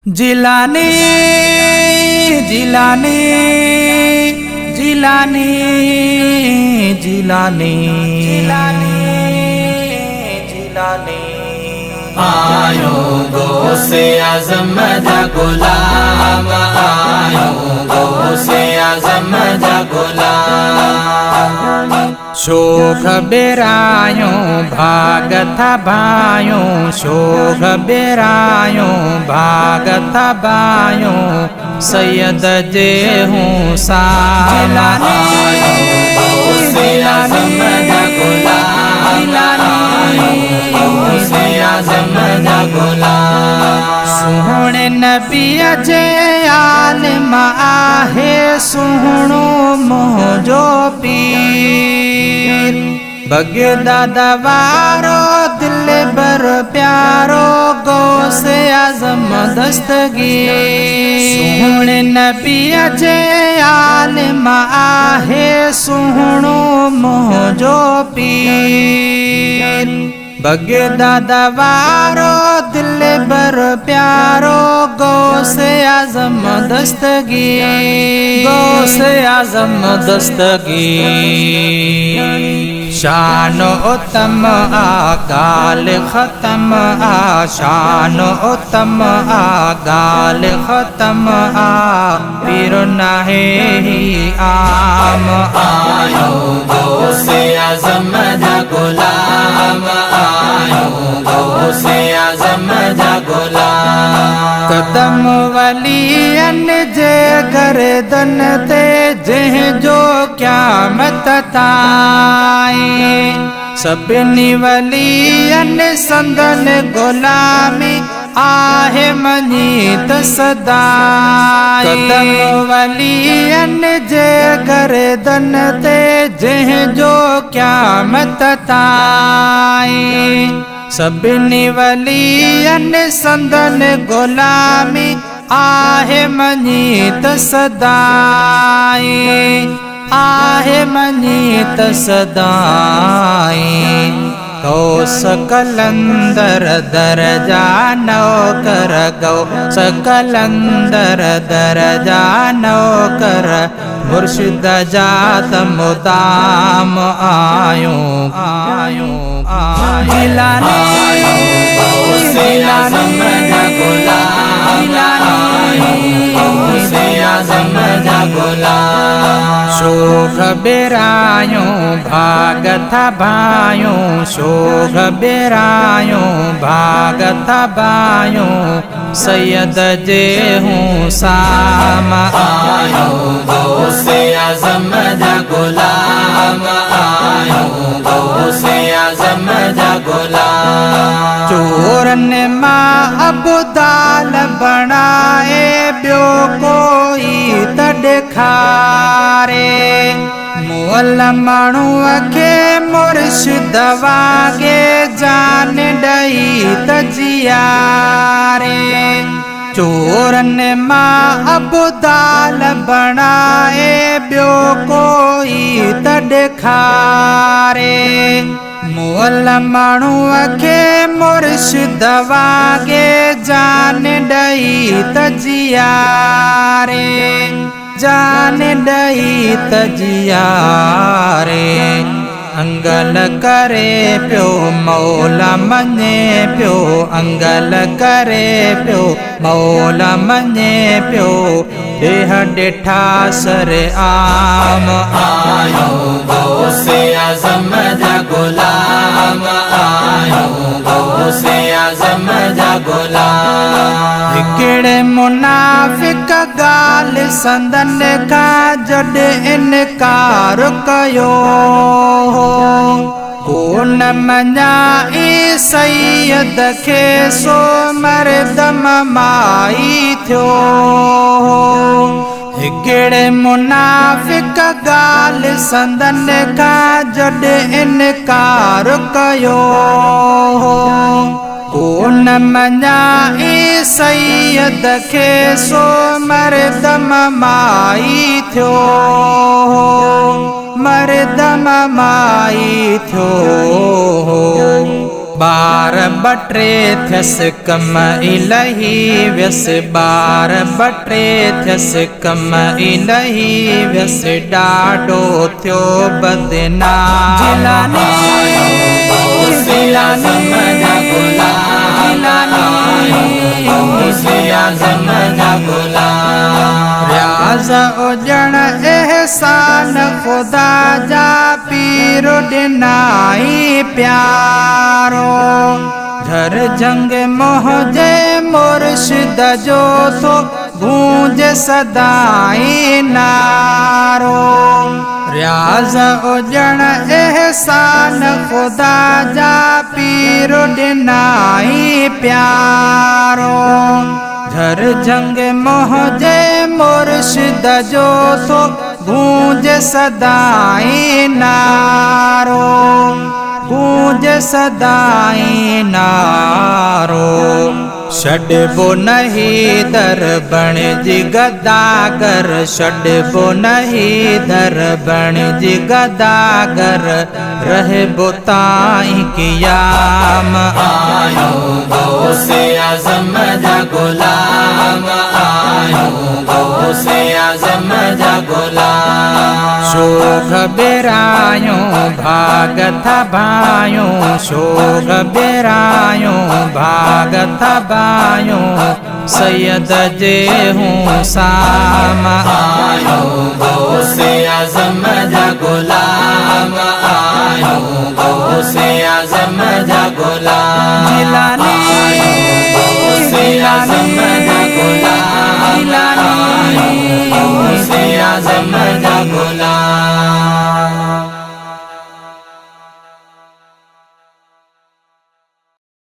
जिलानी जिलानी जिलानी जिलानी जिलानी जिलानी आयो गो से आज़म दा गुलाम, आयो गो से आज़म दा गुलाम। शोख बेरायो भागत भायो, शोख बेरायो भागत भायो, सैयद जे हूँ सालानी से आज़म दा गुलाम, से आज़म दा गुलाम। सोहणे नबी जे आलिम आहे, सुहणो मोजो पीर, बगदाद वारो दिल बर प्यारो, गौसे आज़म दस्तगीर। सोहणे नबी जे आलिम आहे, सुहणो मोजो पीर, बगदाद वारो दिल बर प्यारो, गौसे आज़म दस्तगीर, गौसे आज़म दस्तगीर। शान उत्तम गाल ख़त्म, शान उत्तम गाल ख़त्म, पीर नाहे ही आम। आयो गो से आज़म दा गुलाम, आयो गो से आज़म दा गुलाम। कदम वलियन जे गर्दन ते, जह जो क़यामत ताईं, सभिनी वलियन संदन गुलामी आहे मनीत सदाई। कदम वलियन जे गर्दन ते, जह जो क़यामत ताईं, सभिनी वलियन संदन गुलामी आहे मनीत सदाई, आहे मनीत सदाई। गौस कलंदर दरजा नौकर, गौस कलंदर दरजा नौकर, मुर्शिद जात मुदाम आयो आयो आयो। जिलानी जिलानी शोख बेरायो भागत भायो, शोख बेरायो भागत भायो, सैयद जे हूँ साम। आयो गो से आज़म दा गुलाम, आयो गो से आज़म दा गुलाम। चोरन मां अबदाल बनाए, ब्यो कोई तड़खारे, मोल माण्हूअ खे मुर्शिद वागे, जान ॾई तजियारे। चोरन मां अबदाल बनाए, ब्यो कोई तड़खारे, मोल माण्हूअ खे मुर्शिद वागे, जान ॾई तजियारे, जान ॾई तजियारे। अंगल करे पियो मौला मञे पियो, अंगल करे पियो मौला मञे पियो, देह ॾिठा सर आम। आयो गो से आज़म दा गुलाम, आयो गो से आज़म दा गुलाम। हिकिड़े मुनाफ़िक गाल संदन खां जॾ इनकार कयो, कोन मञाई सैयद खे, सो मर्दम माई थियो। हिकिड़े मुनाफ़िक गाल संदन खां जॾ इनकार कयो, कोन मञाई सैयद खे, सो मर्दम माई थियो, मर्दम माई थियो। बार बटरे थस कम इलही व्यस बार बटरे थस कम इलही व्यस डाडो थियो बदना जिलानी जिलानी रियाज़ उजण एहसान खुदा जा पीरो डिनाई प्यारो झर जंग मोहजे मुर्शिद जो तो गूंज सदाई नारो रियाज़ उजण एहसान खुदा जा पीरो डिनाई प्यारो झर जंग मोहजे मुर्शिद जो तो गूंज सदाई नारो गूंज सदाई नारो छड़बो नहीं दर बण जी गदागर छड़बो नहीं दर बण जी गदागर रहबो ताई कियाम आयो गौसे आज़म जा गुलाम आयो गौसे आज़म जा गुलाम शोग बेरायो भाग था भायो शोग बेरायो भाग था भायो सैयद जे हूँ साम आयो गौसे आज़म जा गुलाम आयो गौसे आज़म जा गुलाम जिलानी गौसे आज़म जा गुलाम जिलानी गौसे आज़म जा गुलाम